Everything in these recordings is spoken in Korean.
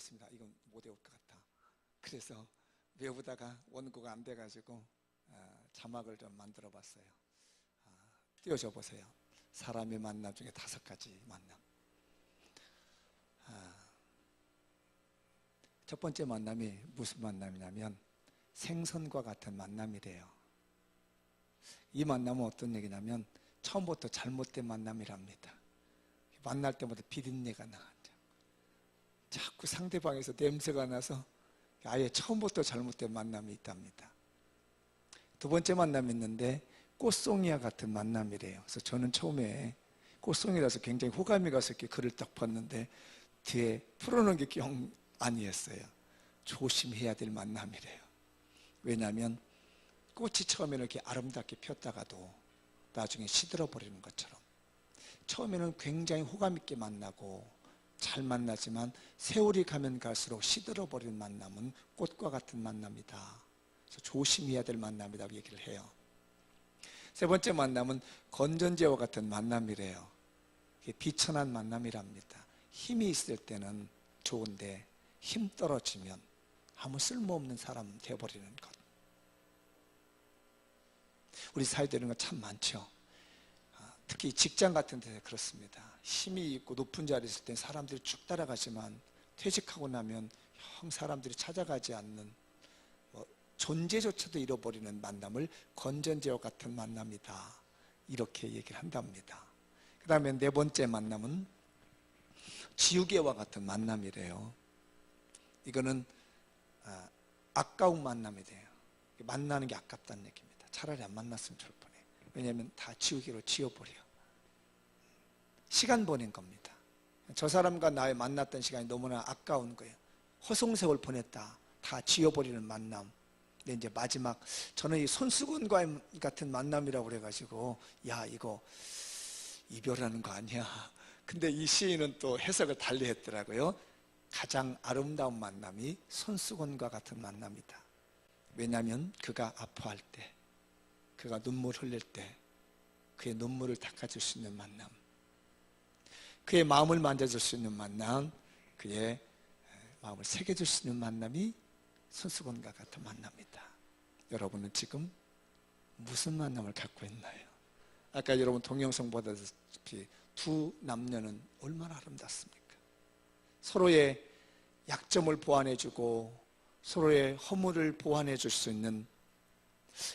모르겠습니다. 이건 못 외울 것 같아. 그래서 외우다가 원고가 안 돼가지고 자막을 좀 만들어 봤어요. 띄워줘 보세요. 사람의 만남 중에 5가지 만남. 첫 번째 만남이 무슨 만남이냐면 생선과 같은 만남이래요. 이 만남은 어떤 얘기냐면 처음부터 잘못된 만남이랍니다. 만날 때마다 비린내가 나죠. 자꾸 상대방에서 냄새가 나서 아예 처음부터 잘못된 만남이 있답니다. 두 번째 만남이 있는데 꽃송이와 같은 만남이래요. 그래서 저는 처음에 꽃송이라서 굉장히 호감이 가서 이렇게 글을 딱 봤는데 뒤에 풀어놓은 게 영 아니었어요. 조심해야 될 만남이래요. 왜냐하면 꽃이 처음에는 이렇게 아름답게 폈다가도 나중에 시들어버리는 것처럼 처음에는 굉장히 호감 있게 만나고 잘 만나지만 세월이 가면 갈수록 시들어버리는 만남은 꽃과 같은 만남이다. 그래서 조심해야 될 만남이라고 얘기를 해요. 세 번째 만남은 건전지와 같은 만남이래요. 이게 비천한 만남이랍니다. 힘이 있을 때는 좋은데 힘 떨어지면 아무 쓸모없는 사람 되어버리는 것. 우리 사회에 이런 거 참 많죠. 특히 직장 같은 데서 그렇습니다. 힘이 있고 높은 자리에 있을 때 사람들이 쭉 따라가지만 퇴직하고 나면 영 사람들이 찾아가지 않는 존재조차도 잃어버리는 만남을 건전지와 같은 만남이다. 이렇게 얘기를 한답니다. 그 다음에 네 번째 만남은 지우개와 같은 만남이래요. 이거는 아까운 만남이 돼요. 만나는 게 아깝다는 얘기입니다. 차라리 안 만났으면 좋을 뻔해. 왜냐하면 다 지우개로 지워버려. 시간 보낸 겁니다. 저 사람과 나의 만났던 시간이 너무나 아까운 거예요. 허송세월 보냈다. 다 지워버리는 만남. 근데 이제 마지막 저는 이 손수건과 같은 만남이라고 그래가지고 야 이거 이별하는 거 아니야. 근데 이 시인은 또 해석을 달리 했더라고요. 가장 아름다운 만남이 손수건과 같은 만남이다. 왜냐하면 그가 아파할 때, 그가 눈물 흘릴 때 그의 눈물을 닦아줄 수 있는 만남, 그의 마음을 만져줄 수 있는 만남, 그의 마음을 새겨줄 수 있는 만남이 손수건과 같은 만남이다. 여러분은 지금 무슨 만남을 갖고 있나요? 아까 여러분 동영상 보다시피 두 남녀는 얼마나 아름답습니까? 서로의 약점을 보완해주고 서로의 허물을 보완해줄 수 있는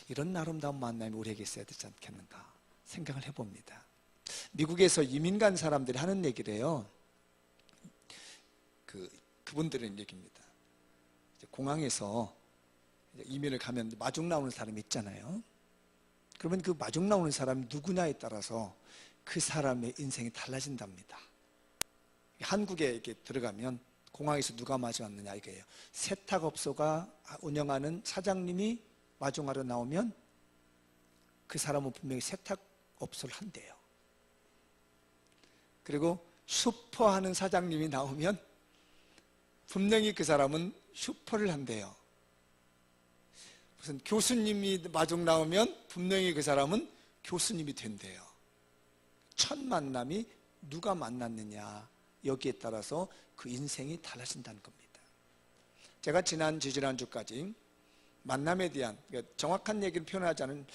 이런 아름다운 만남이 우리에게 있어야 되지 않겠는가 생각을 해봅니다. 미국에서 이민 간 사람들이 하는 얘기래요. 그분들은 얘기입니다. 공항에서 이민을 가면 마중 나오는 사람이 있잖아요. 그러면 그 마중 나오는 사람이 누구냐에 따라서 그 사람의 인생이 달라진답니다. 한국에 이렇게 들어가면 공항에서 누가 마주왔느냐 이거예요. 세탁업소가 운영하는 사장님이 마중하러 나오면 그 사람은 분명히 세탁업소를 한대요. 그리고 슈퍼하는 사장님이 나오면 분명히 그 사람은 슈퍼를 한대요. 무슨 교수님이 마중 나오면 분명히 그 사람은 교수님이 된대요. 첫 만남이 누가 만났느냐 여기에 따라서 그 인생이 달라진다는 겁니다. 제가 지난주까지 만남에 대한 정확한 얘기를 표현하지 않은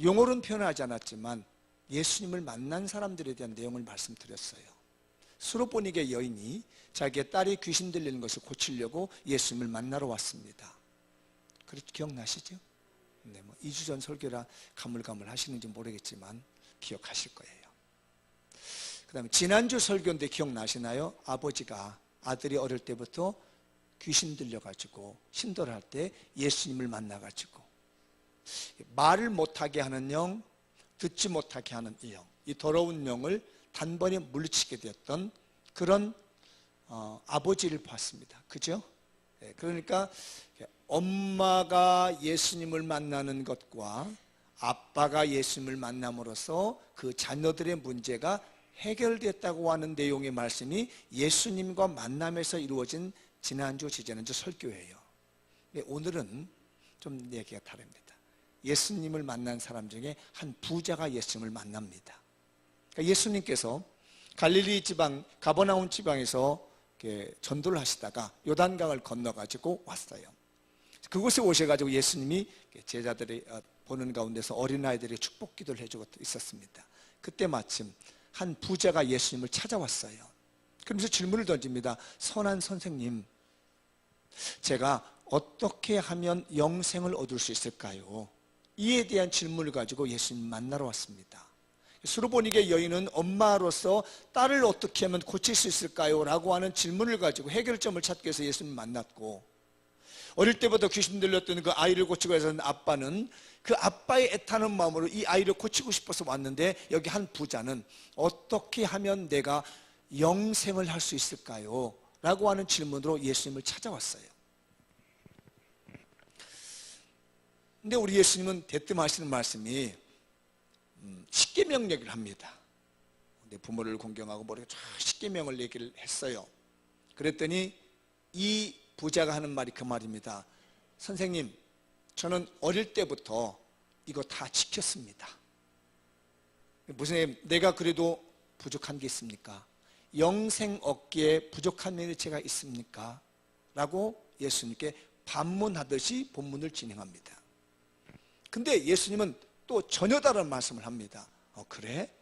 용어로는 표현하지 않았지만 예수님을 만난 사람들에 대한 내용을 말씀드렸어요. 수로보니게 여인이 자기의 딸이 귀신 들리는 것을 고치려고 예수님을 만나러 왔습니다. 그렇죠? 기억나시죠? 네, 2주 전 설교라 가물가물 하시는지 모르겠지만 기억하실 거예요. 그 다음에 지난주 설교인데 기억나시나요? 아버지가 아들이 어릴 때부터 귀신 들려가지고 신도를 할 때 예수님을 만나가지고 말을 못하게 하는 영, 듣지 못하게 하는 이 영, 이 더러운 영을 단번에 물리치게 되었던 그런 아버지를 봤습니다. 그죠? 그러니까 엄마가 예수님을 만나는 것과 아빠가 예수님을 만남으로써 그 자녀들의 문제가 해결됐다고 하는 내용의 말씀이 예수님과 만남에서 이루어진 지난주, 지지난주 설교예요. 오늘은 좀 얘기가 다릅니다. 예수님을 만난 사람 중에 한 부자가 예수님을 만납니다. 그러니까 예수님께서 갈릴리 지방, 가버나움 지방에서 전도를 하시다가 요단강을 건너가지고 왔어요. 그곳에 오셔가지고 예수님이 제자들이 보는 가운데서 어린아이들이 축복 기도를 해주고 있었습니다. 그때 마침 한 부자가 예수님을 찾아왔어요. 그러면서 질문을 던집니다. 선한 선생님, 제가 어떻게 하면 영생을 얻을 수 있을까요? 이에 대한 질문을 가지고 예수님 만나러 왔습니다. 수르보니게 여인은 엄마로서 딸을 어떻게 하면 고칠 수 있을까요? 라고 하는 질문을 가지고 해결점을 찾기 위해서 예수님 만났고, 어릴 때부터 귀신 들렸던 그 아이를 고치고 해서 아빠는 그 아빠의 애타는 마음으로 이 아이를 고치고 싶어서 왔는데, 여기 한 부자는 어떻게 하면 내가 영생을 할 수 있을까요? 라고 하는 질문으로 예수님을 찾아왔어요. 근데 우리 예수님은 대뜸 하시는 말씀이 십계명 얘기를 합니다. 내 부모를 공경하고 뭐 이렇게 십계명을 얘기를 했어요. 그랬더니 이 부자가 하는 말이 그 말입니다. 선생님, 저는 어릴 때부터 이거 다 지켰습니다. 무슨, 내가 그래도 부족한 게 있습니까? 영생 얻기에 부족한 면이 제가 있습니까? 라고 예수님께 반문하듯이 본문을 진행합니다. 근데 예수님은 또 전혀 다른 말씀을 합니다. 그래?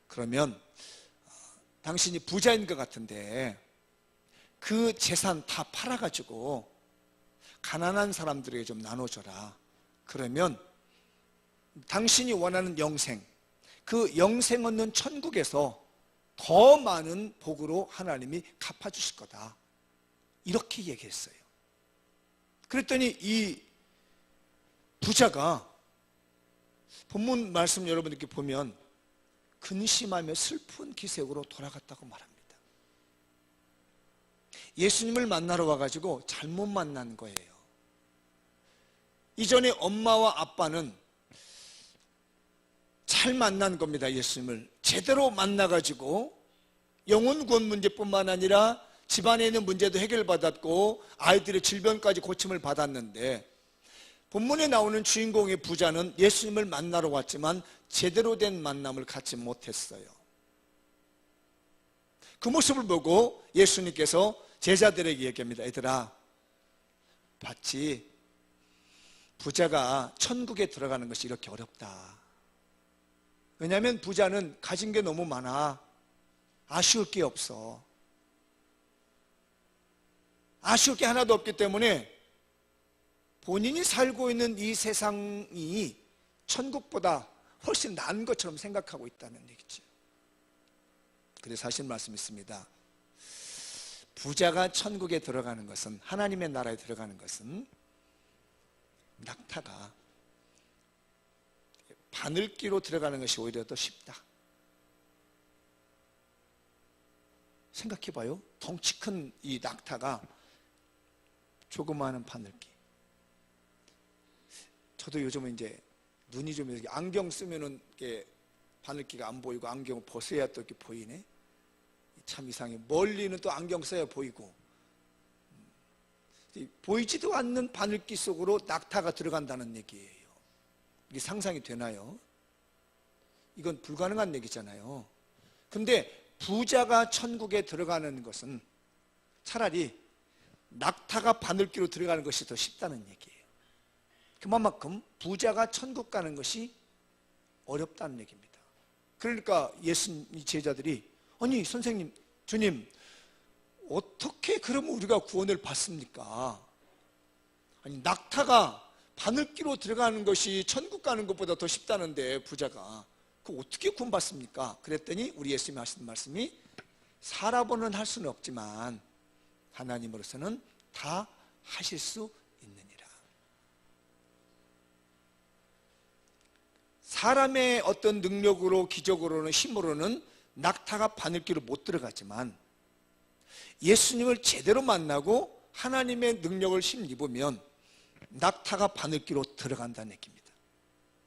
그러면 당신이 부자인 것 같은데 그 재산 다 팔아가지고 가난한 사람들에게 좀 나눠줘라. 그러면 당신이 원하는 영생, 그 영생 얻는 천국에서 더 많은 복으로 하나님이 갚아주실 거다. 이렇게 얘기했어요. 그랬더니 이 부자가 본문 말씀 여러분들께 보면 근심하며 슬픈 기색으로 돌아갔다고 말합니다. 예수님을 만나러 와가지고 잘못 만난 거예요. 이전에 엄마와 아빠는 잘 만난 겁니다. 예수님을 제대로 만나가지고 영혼 구원 문제뿐만 아니라 집안에 있는 문제도 해결받았고 아이들의 질병까지 고침을 받았는데, 본문에 나오는 주인공의 부자는 예수님을 만나러 왔지만 제대로 된 만남을 갖지 못했어요. 그 모습을 보고 예수님께서 제자들에게 얘기합니다. 얘들아, 봤지? 부자가 천국에 들어가는 것이 이렇게 어렵다. 왜냐하면 부자는 가진 게 너무 많아. 아쉬울 게 없어. 아쉬울 게 하나도 없기 때문에 본인이 살고 있는 이 세상이 천국보다 훨씬 나은 것처럼 생각하고 있다는 얘기죠. 그래서 하신 말씀이 있습니다. 부자가 천국에 들어가는 것은, 하나님의 나라에 들어가는 것은 낙타가 바늘기로 들어가는 것이 오히려 더 쉽다. 생각해봐요. 덩치 큰 이 낙타가 조그마한 바늘기. 저도 요즘은 이제 눈이 좀 이렇게 안경 쓰면은 이렇게 바늘기가 안 보이고 안경을 벗어야 또 이렇게 보이네. 참 이상해. 멀리는 또 안경 써야 보이고. 보이지도 않는 바늘기 속으로 낙타가 들어간다는 얘기예요. 이게 상상이 되나요? 이건 불가능한 얘기잖아요. 근데 부자가 천국에 들어가는 것은 차라리 낙타가 바늘기로 들어가는 것이 더 쉽다는 얘기예요. 그만큼 부자가 천국 가는 것이 어렵다는 얘기입니다. 그러니까 예수님 제자들이, 아니 선생님, 주님, 어떻게 그러면 우리가 구원을 받습니까? 아니 낙타가 바늘기로 들어가는 것이 천국 가는 것보다 더 쉽다는데 부자가 그 어떻게 구원받습니까? 그랬더니 우리 예수님이 하시는 말씀이, 사람으로는 할 수는 없지만 하나님으로서는 다 하실 수 있느니라. 사람의 어떤 능력으로, 기적으로는, 힘으로는 낙타가 바늘기로 못 들어가지만 예수님을 제대로 만나고 하나님의 능력을 힘입으면 낙타가 바늘기로 들어간다는 얘기입니다.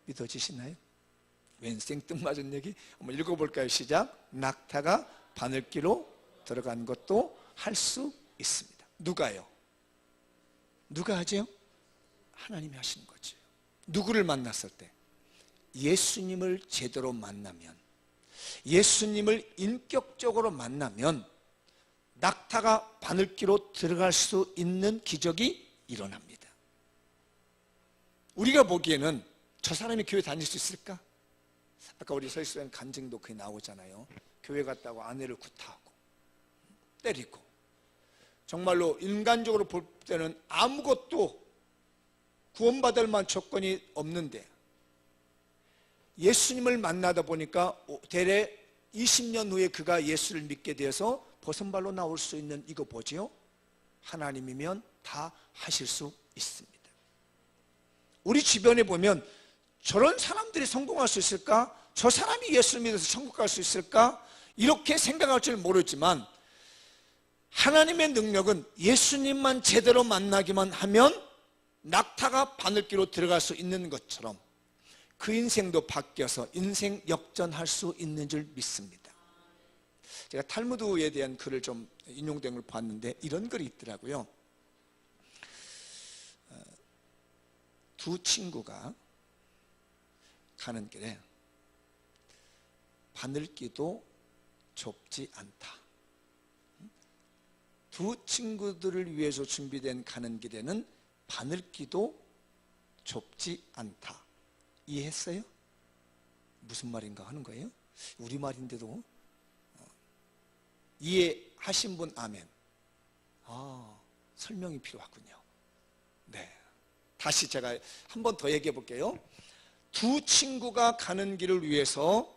믿어지시나요? 웬 생뚱맞은 얘기? 한번 읽어볼까요? 시작. 낙타가 바늘기로 들어간 것도 할 수 있습니다. 누가요? 누가 하죠? 하나님이 하시는 거죠. 누구를 만났을 때? 예수님을 제대로 만나면, 예수님을 인격적으로 만나면 낙타가 바늘귀로 들어갈 수 있는 기적이 일어납니다. 우리가 보기에는 저 사람이 교회 다닐 수 있을까? 아까 우리 설교엔 간증도 그게 나오잖아요. 교회 갔다고 아내를 구타하고 때리고, 정말로 인간적으로 볼 때는 아무것도 구원받을 만한 조건이 없는데 예수님을 만나다 보니까 대래 20년 후에 그가 예수를 믿게 되어서 벗은발로 나올 수 있는 이거 보지요? 하나님이면 다 하실 수 있습니다. 우리 주변에 보면 저런 사람들이 성공할 수 있을까? 저 사람이 예수를 믿어서 천국 갈 수 있을까? 이렇게 생각할 줄 모르지만 하나님의 능력은 예수님만 제대로 만나기만 하면 낙타가 바늘귀로 들어갈 수 있는 것처럼 그 인생도 바뀌어서 인생 역전할 수 있는 줄 믿습니다. 제가 탈무드에 대한 글을 좀 인용된 걸 봤는데 이런 글이 있더라고요. 두 친구가 가는 길에 바늘귀도 좁지 않다. 두 친구들을 위해서 준비된 가는 길에는 바늘귀도 좁지 않다. 이해했어요? 무슨 말인가 하는 거예요? 우리말인데도 이해하신 분 아멘. 설명이 필요하군요. 네, 다시 제가 한 번 더 얘기해 볼게요. 두 친구가 가는 길을 위해서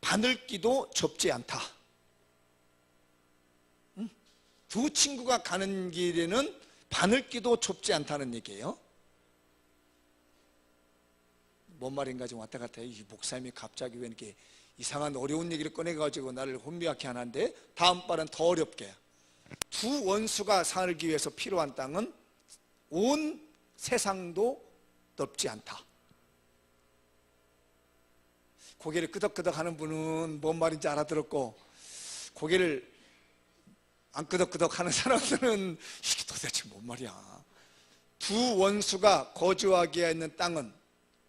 바늘귀도 좁지 않다. 두 친구가 가는 길에는 바늘귀도 좁지 않다는 얘기예요. 뭔 말인가 좀 왔다 갔다 해요. 이 목사님이 갑자기 왜 이렇게 이상한 어려운 얘기를 꺼내가지고 나를 혼미하게 하는데, 다음 발은 더 어렵게. 두 원수가 살기 위해서 필요한 땅은 온 세상도 넓지 않다. 고개를 끄덕끄덕 하는 분은 뭔 말인지 알아들었고, 고개를 안 끄덕끄덕 하는 사람들은 이게 도대체 뭔 말이야. 두 원수가 거주하기에 있는 땅은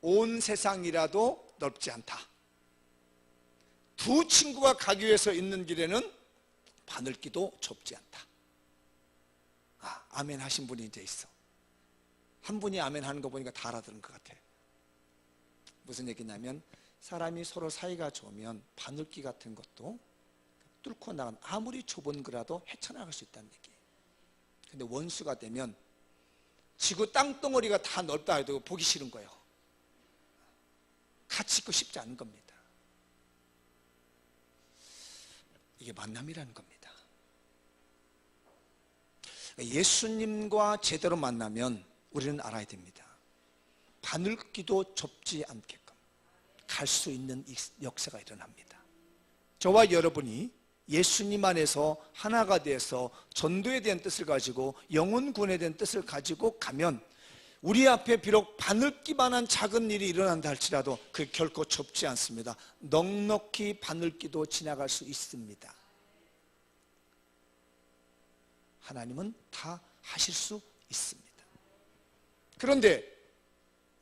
온 세상이라도 넓지 않다. 두 친구가 가기 위해서 있는 길에는 바늘귀도 좁지 않다. 아멘 하신 분이 이제 있어. 한 분이 아멘 하는 거 보니까 다 알아들은 것 같아. 무슨 얘기냐면 사람이 서로 사이가 좋으면 바늘귀 같은 것도 뚫고 나간, 아무리 좁은 거라도 헤쳐나갈 수 있다는 얘기예요. 근데 원수가 되면 지구 땅덩어리가 다 넓다 해도 보기 싫은 거예요. 같이 있고 싶지 않은 겁니다. 이게 만남이라는 겁니다. 예수님과 제대로 만나면 우리는 알아야 됩니다. 바늘귀도 좁지 않게끔 갈 수 있는 역사가 일어납니다. 저와 여러분이 예수님 안에서 하나가 돼서 전도에 대한 뜻을 가지고 영혼구원에 대한 뜻을 가지고 가면 우리 앞에 비록 바늘귀만한 작은 일이 일어난다 할지라도 그 결코 좁지 않습니다. 넉넉히 바늘귀도 지나갈 수 있습니다. 하나님은 다 하실 수 있습니다. 그런데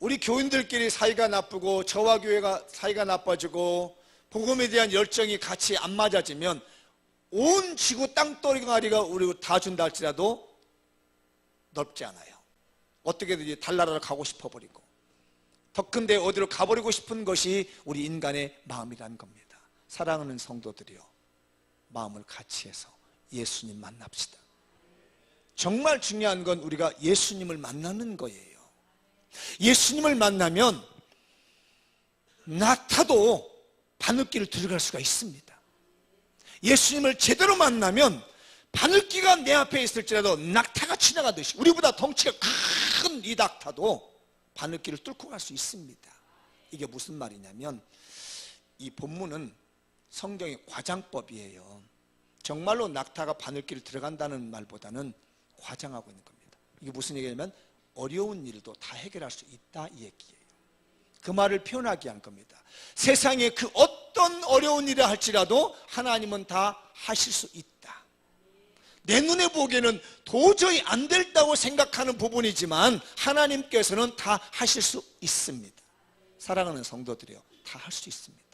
우리 교인들끼리 사이가 나쁘고 저와 교회가 사이가 나빠지고 복음에 대한 열정이 같이 안 맞아지면 온 지구 땅덩어리가 우리 다 준다 할지라도 넓지 않아요. 어떻게든지 달나라로 가고 싶어 버리고 더 큰데 어디로 가버리고 싶은 것이 우리 인간의 마음이라는 겁니다. 사랑하는 성도들이요, 마음을 같이 해서 예수님 만납시다. 정말 중요한 건 우리가 예수님을 만나는 거예요. 예수님을 만나면 낙타도 바늘귀를 들어갈 수가 있습니다. 예수님을 제대로 만나면 바늘귀가 내 앞에 있을지라도 낙타가 지나가듯이 우리보다 덩치가 큰 이 낙타도 바늘귀를 뚫고 갈 수 있습니다. 이게 무슨 말이냐면 이 본문은 성경의 과장법이에요. 정말로 낙타가 바늘귀를 들어간다는 말보다는 과장하고 있는 겁니다. 이게 무슨 얘기냐면 어려운 일도 다 해결할 수 있다 이 얘기예요. 그 말을 표현하기 위한 겁니다. 세상에 그 어떤 어려운 일을 할지라도 하나님은 다 하실 수 있다. 내 눈에 보기에는 도저히 안 된다고 생각하는 부분이지만 하나님께서는 다 하실 수 있습니다. 사랑하는 성도들이요, 다 할 수 있습니다.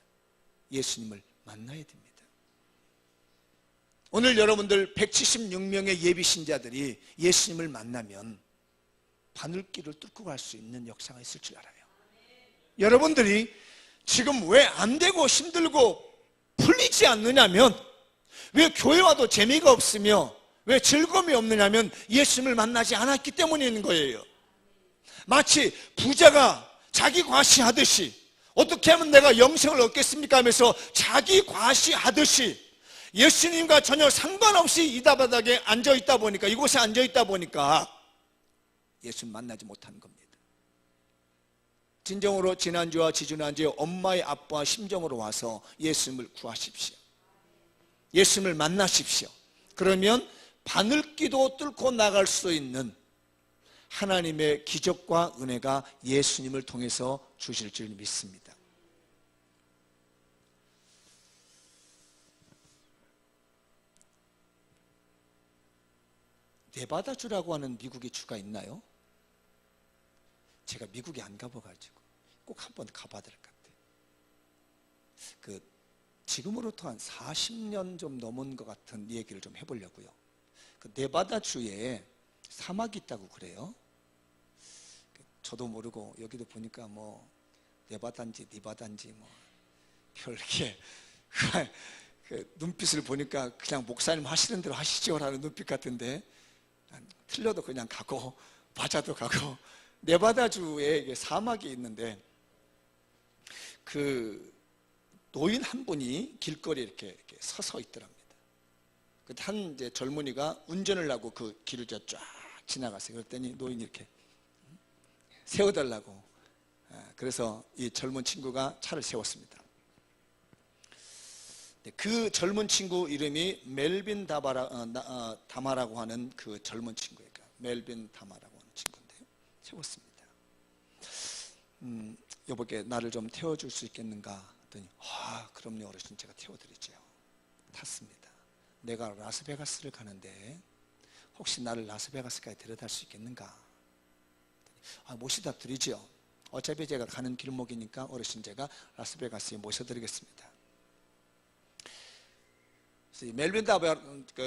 예수님을 만나야 됩니다. 오늘 여러분들 176명의 예비 신자들이 예수님을 만나면 바늘길을 뚫고 갈 수 있는 역사가 있을 줄 알아요. 여러분들이 지금 왜 안 되고 힘들고 풀리지 않느냐면, 왜 교회 와도 재미가 없으며 왜 즐거움이 없느냐면 예수님을 만나지 않았기 때문인 거예요. 마치 부자가 자기 과시하듯이, 어떻게 하면 내가 영생을 얻겠습니까 하면서 자기 과시하듯이 예수님과 전혀 상관없이 이 바닥에 앉아있다 보니까, 이곳에 앉아있다 보니까 예수님 만나지 못하는 겁니다. 진정으로 지난주와 지지난주에 엄마의 아빠와 심정으로 와서 예수님을 구하십시오. 예수님을 만나십시오. 그러면 바늘기도 뚫고 나갈 수 있는 하나님의 기적과 은혜가 예수님을 통해서 주실 줄 믿습니다. 네바다주라고 하는 미국의 주가 있나요? 제가 미국에 안 가봐가지고 꼭 한번 가봐야 될 것 같아요. 지금으로부터 한 40년 좀 넘은 것 같은 얘기를 좀 해보려고요. 네바다주에 사막이 있다고 그래요. 저도 모르고 여기도 보니까 뭐 네바다인지 니바다인지 뭐 별게 눈빛을 보니까 그냥 목사님 하시는 대로 하시죠라는 눈빛 같은데, 틀려도 그냥 가고 맞아도 가고. 네바다주에 사막이 있는데 노인 한 분이 길거리에 이렇게 서서 있더랍니다. 그때 한 이제 젊은이가 운전을 하고 그 길을 쫙 지나갔어요. 그랬더니 노인이 이렇게 세워달라고. 그래서 이 젊은 친구가 차를 세웠습니다. 그 젊은 친구 이름이 멜빈 다마라고 하는 그 젊은 친구예요. 멜빈 다마라고 하는 친구인데 세웠습니다. 여보게 나를 좀 태워줄 수 있겠는가 했더니, 그럼요 어르신, 제가 태워드리죠. 탔습니다. 내가 라스베가스를 가는데 혹시 나를 라스베가스까지 데려다 줄 수 있겠는가? 모시다 드리죠. 어차피 제가 가는 길목이니까 어르신 제가 라스베가스에 모셔드리겠습니다. 그래서 이 멜빈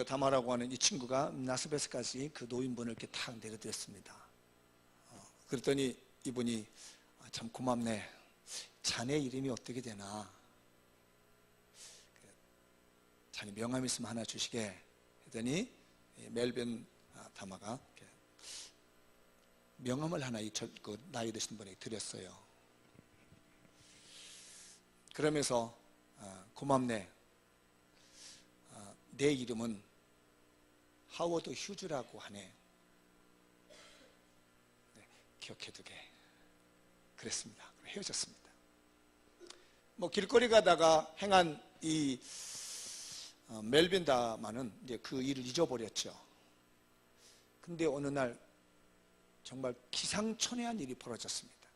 다마라고 하는 이 친구가 라스베가스까지 그 노인분을 이렇게 탁 내려드렸습니다. 그랬더니 이분이, 참 고맙네. 자네 이름이 어떻게 되나? 자네 명함 있으면 하나 주시게 했더니 멜빈 다마가 명함을 하나 그 나이 드신 분에게 드렸어요. 그러면서 고맙네. 내 이름은 하워드 휴즈라고 하네. 기억해두게. 그랬습니다. 헤어졌습니다. 뭐 길거리 가다가 행한 이 멜빈 다마는 이제 그 일을 잊어버렸죠. 근데 어느 날 정말 기상천외한 일이 벌어졌습니다.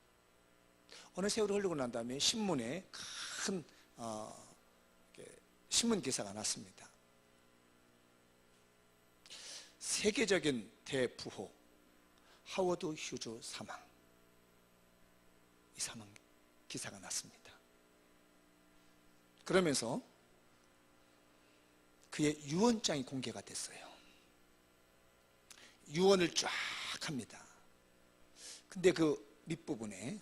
어느 세월이 흐르고 난 다음에 신문에 큰 신문 기사가 났습니다. 세계적인 대부호 하워드 휴즈 사망. 이 사망 기사가 났습니다. 그러면서 그의 유언장이 공개가 됐어요. 유언을 쫙 합니다. 근데 그 밑부분에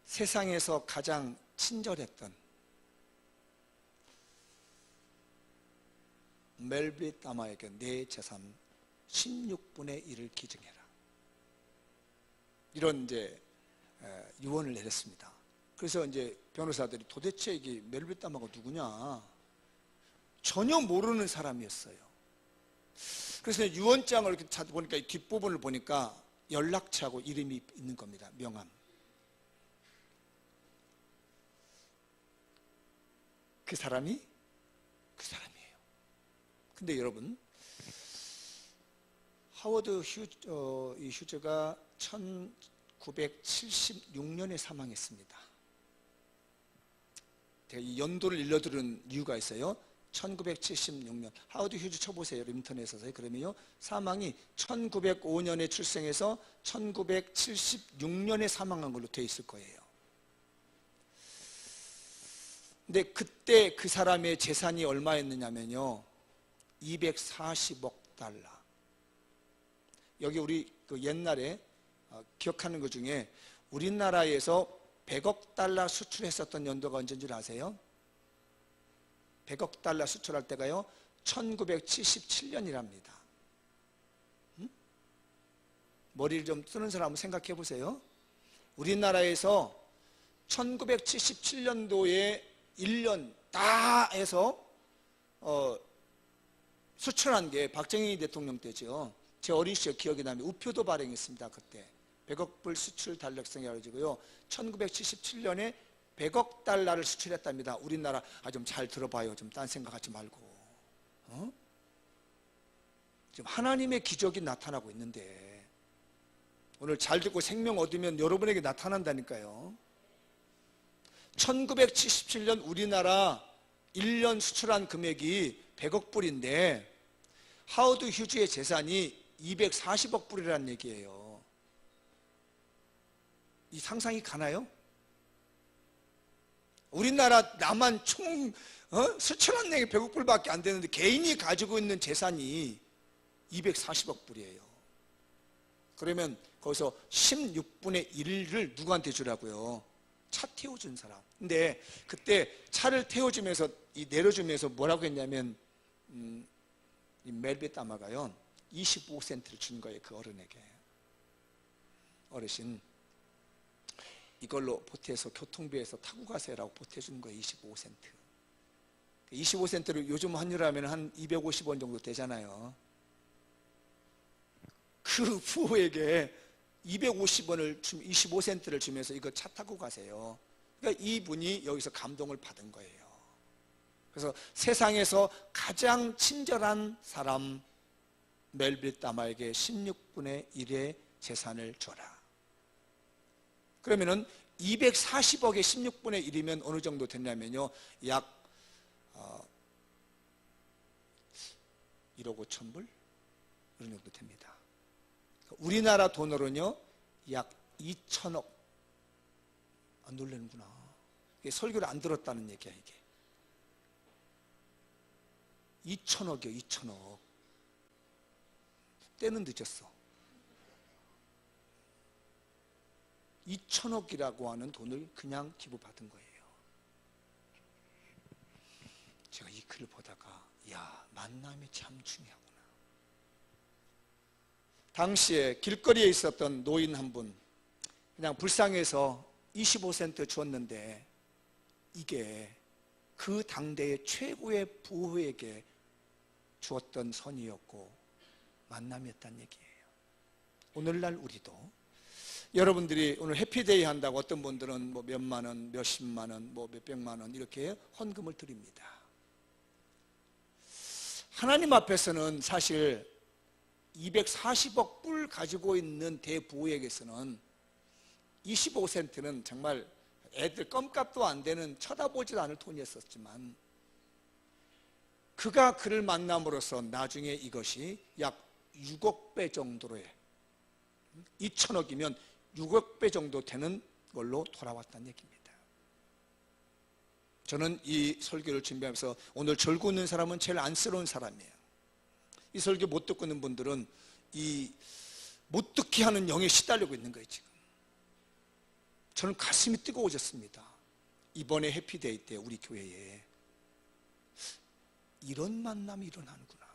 세상에서 가장 친절했던 멜빈 다마에게 내 재산 16분의 1을 기증해라. 이런 이제 유언을 내렸습니다. 그래서 이제 변호사들이 도대체 이게 멜빈 다마가 누구냐? 전혀 모르는 사람이었어요. 그래서 유언장을 이렇게 찾아보니까 이 뒷부분을 보니까 연락처하고 이름이 있는 겁니다. 명함. 그 사람이 그 사람이에요. 근데 여러분, 하워드 휴즈가 1976년에 사망했습니다. 제가 이 연도를 일러드리는 이유가 있어요. 1976년 하워드 휴즈 쳐보세요. 인터넷에서. 그러면요, 사망이 1905년에 출생해서 1976년에 사망한 걸로 되어 있을 거예요. 근데 그때 그 사람의 재산이 얼마였느냐면요, 240억 달러. 여기 우리 그 옛날에 기억하는 것 중에 우리나라에서 100억 달러 수출했었던 연도가 언제인 줄 아세요? 100억 달러 수출할 때가요, 1977년이랍니다. 머리를 좀 쓰는 사람 한번 생각해 보세요. 우리나라에서 1977년도에 1년 다 해서 수출한 게 박정희 대통령 때죠. 제 어린 시절 기억이 나면 우표도 발행했습니다. 그때 100억 불 수출 달력성이라고 해가지고요, 1977년에 100억 달러를 수출했답니다. 우리나라. 좀 잘 들어봐요. 좀 딴 생각하지 말고. 지금 하나님의 기적이 나타나고 있는데, 오늘 잘 듣고 생명 얻으면 여러분에게 나타난다니까요. 1977년 우리나라 1년 수출한 금액이 100억 불인데 하워드 휴즈의 재산이 240억 불이라는 얘기예요. 이 상상이 가나요? 우리나라 나만 총 수출한 내기 100억 불밖에 안 되는데 개인이 가지고 있는 재산이 240억 불이에요. 그러면 거기서 16분의 1을 누구한테 주라고요? 차 태워준 사람. 근데 그때 차를 태워주면서 내려주면서 뭐라고 했냐면 이 멜빗 아마가요, 25센트를 준 거예요. 그 어른에게. 어르신, 이걸로 보태서 교통비에서 타고 가세요라고 보태준 거예요. 25센트. 25센트를 요즘 환율로 하면 한 250원 정도 되잖아요. 그 부호에게 250원을 25센트를 주면서 이거 차 타고 가세요. 그러니까 이분이 여기서 감동을 받은 거예요. 그래서 세상에서 가장 친절한 사람 멜빌 다마에게 16분의 1의 재산을 줘라. 그러면은 240억에 16분의 1이면 어느 정도 됐냐면요, 약 1억 5천 불? 이런 정도 됩니다. 우리나라 돈으로는요, 약 2천억. 안 놀라는구나. 이게 설교를 안 들었다는 얘기야, 이게. 2천억이요, 2천억. 때는 늦었어. 2천억이라고 하는 돈을 그냥 기부받은 거예요. 제가 이 글을 보다가, 야, 만남이 참 중요하구나. 당시에 길거리에 있었던 노인 한 분, 그냥 불쌍해서 25센트 줬는데 이게 그 당대의 최고의 부호에게 주었던 선이었고 만남이었다는 얘기예요. 오늘날 우리도 여러분들이 오늘 해피데이 한다고 어떤 분들은 뭐 몇만 원, 몇십만 원, 뭐 몇백만 원 이렇게 헌금을 드립니다. 하나님 앞에서는 사실 240억 불 가지고 있는 대부에게서는 25센트는 정말 애들 껌값도 안 되는, 쳐다보지도 않을 돈이었었지만 그가 그를 만남으로써 나중에 이것이 약 6억 배 정도로의, 2천억이면 6억 배 정도 되는 걸로 돌아왔다는 얘기입니다. 저는 이 설교를 준비하면서 오늘 절고 있는 사람은 제일 안쓰러운 사람이에요. 이 설교 못 듣고 있는 분들은 이 못 듣게 하는 영에 시달리고 있는 거예요, 지금. 저는 가슴이 뜨거워졌습니다. 이번에 해피데이 때 우리 교회에 이런 만남이 일어나는구나.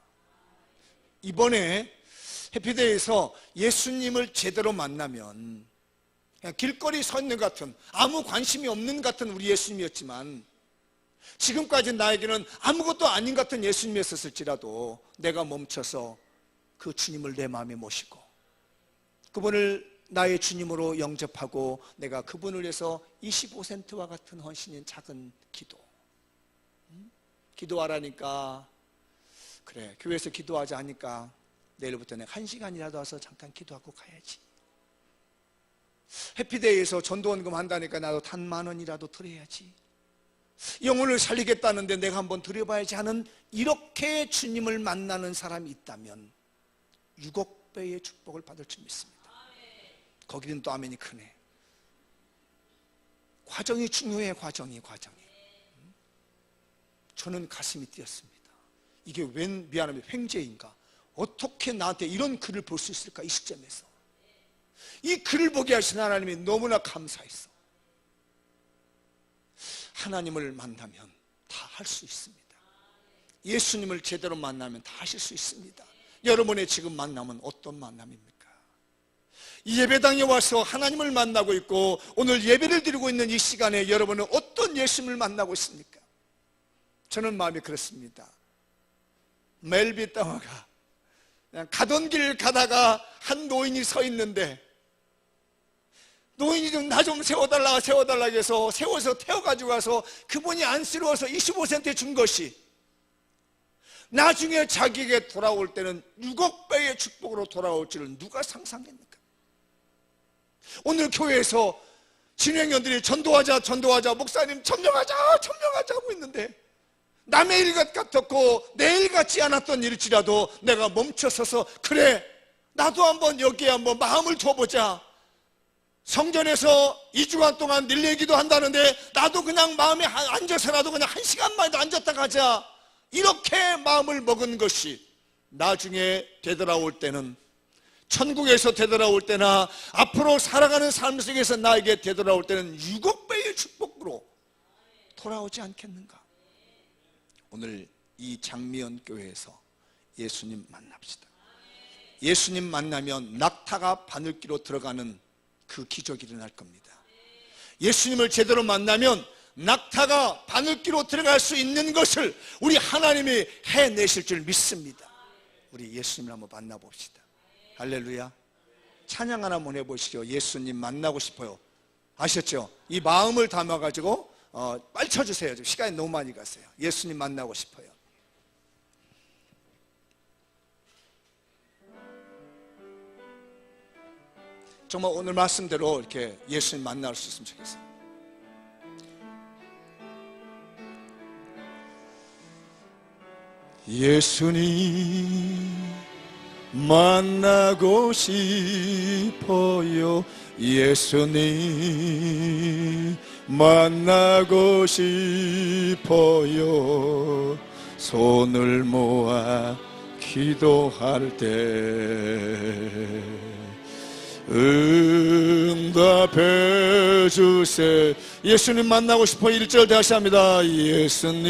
이번에 해피데이에서 예수님을 제대로 만나면 그냥 길거리 서 있는 것 같은, 아무 관심이 없는 것 같은 우리 예수님이었지만 지금까지 나에게는 아무것도 아닌 것 같은 예수님이었을지라도 내가 멈춰서 그 주님을 내 마음에 모시고 그분을 나의 주님으로 영접하고 내가 그분을 위해서 25센트와 같은 헌신인 작은 기도, 기도하라니까, 그래 교회에서 기도하자 하니까 내일부터 내가 1시간이라도 와서 잠깐 기도하고 가야지. 해피데이에서 전도원금 한다니까 나도 단 10,000원이라도 드려야지. 영혼을 살리겠다는데 내가 한번 드려봐야지 하는, 이렇게 주님을 만나는 사람이 있다면 6억 배의 축복을 받을 줄 믿습니다. 거기는 또 아멘이 크네. 과정이 중요해. 과정이. 저는 가슴이 뛰었습니다. 이게 웬 미안하면 횡재인가? 어떻게 나한테 이런 글을 볼 수 있을까? 이 시점에서 이 글을 보게 하신 하나님이 너무나 감사했어. 하나님을 만나면 다 할 수 있습니다. 예수님을 제대로 만나면 다 하실 수 있습니다. 여러분의 지금 만남은 어떤 만남입니까? 이 예배당에 와서 하나님을 만나고 있고 오늘 예배를 드리고 있는 이 시간에 여러분은 어떤 예수님을 만나고 있습니까? 저는 마음이 그렇습니다. 멜비 땅화가 그냥 가던 길 가다가 한 노인이 서 있는데 노인이 좀 나 좀 세워달라 해서 세워서 태워가지고 가서 그분이 안쓰러워서 25센트 준 것이 나중에 자기에게 돌아올 때는 6억 배의 축복으로 돌아올 줄은 누가 상상했는가? 오늘 교회에서 진행원들이 전도하자 목사님 천명하자 하고 있는데 남의 일 같았고 내 일 같지 않았던 일일지라도 내가 멈춰서서 그래 나도 한번 여기에 한번 마음을 줘보자. 성전에서 2주간 동안 늘리기도 한다는데 나도 그냥 마음에 앉아서라도 그냥 1시간만 앉았다 가자. 이렇게 마음을 먹은 것이 나중에 되돌아올 때는 천국에서 되돌아올 때나 앞으로 살아가는 삶 속에서 나에게 되돌아올 때는 6억 배의 축복으로 돌아오지 않겠는가? 오늘 이 장미연 교회에서 예수님 만납시다. 예수님 만나면 낙타가 바늘기로 들어가는 그 기적이 일어날 겁니다. 예수님을 제대로 만나면 낙타가 바늘기로 들어갈 수 있는 것을 우리 하나님이 해내실 줄 믿습니다. 우리 예수님을 한번 만나봅시다. 할렐루야. 찬양 하나 한번 해보시죠. 예수님 만나고 싶어요. 아셨죠? 이 마음을 담아가지고 빨리 쳐주세요. 시간이 너무 많이 갔어요. 예수님 만나고 싶어요. 정말 오늘 말씀대로 이렇게 예수님 만날 수 있으면 좋겠어요. 예수님 만나고 싶어요. 예수님 만나고 싶어요. 손을 모아 기도할 때 응답해 주세. 예수님 만나고 싶어. 1절 다시 합니다. 예수님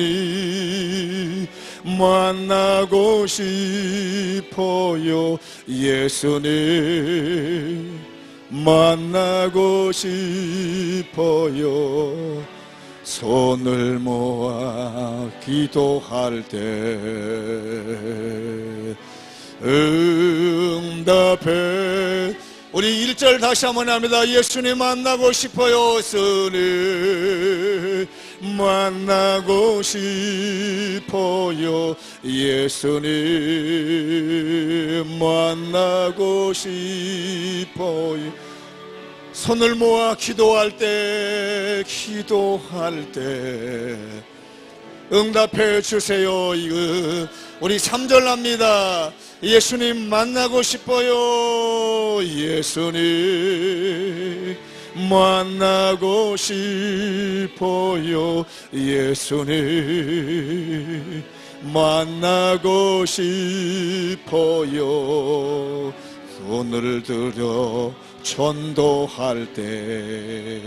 만나고 싶어요. 예수님 만나고 싶어요. 손을 모아 기도할 때 응답해. 우리 1절 다시 한번 합니다. 예수님 만나고 싶어요. 예수님 만나고 싶어요. 예수님 만나고 싶어요. 손을 모아 기도할 때 응답해 주세요. 우리 3절 합니다. 예수님 만나고 싶어요. 예수님 만나고 싶어요. 예수님 만나고 싶어요. 손을 들여 전도할 때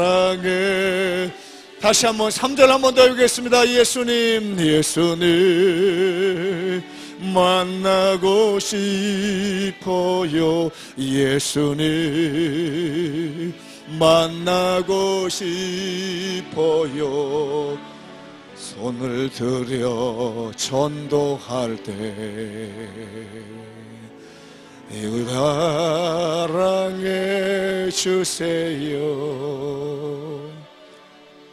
사랑해. 다시 한번 3절 한번 더 읽겠습니다. 예수님 만나고 싶어요. 예수님 만나고 싶어요. 손을 들여 전도할 때 사랑해 주세요.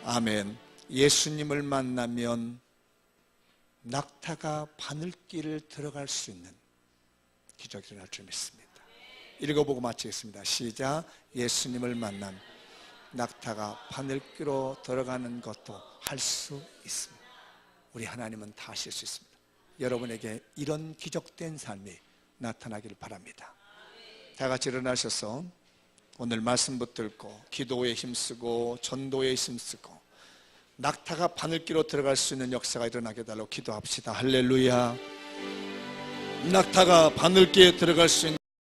아멘. 예수님을 만나면 낙타가 바늘길을 들어갈 수 있는 기적이 일어날 줄 믿습니다. 읽어보고 마치겠습니다. 시작. 예수님을 만남 낙타가 바늘길로 들어가는 것도 할 수 있습니다. 우리 하나님은 다 하실 수 있습니다. 여러분에게 이런 기적된 삶이 나타나기를 바랍니다. 다 같이 일어나셔서 오늘 말씀 붙들고 기도에 힘쓰고 전도에 힘쓰고 낙타가 바늘기로 들어갈 수 있는 역사가 일어나게 해달라고 기도합시다. 할렐루야. 낙타가 바늘기에 들어갈 수 있는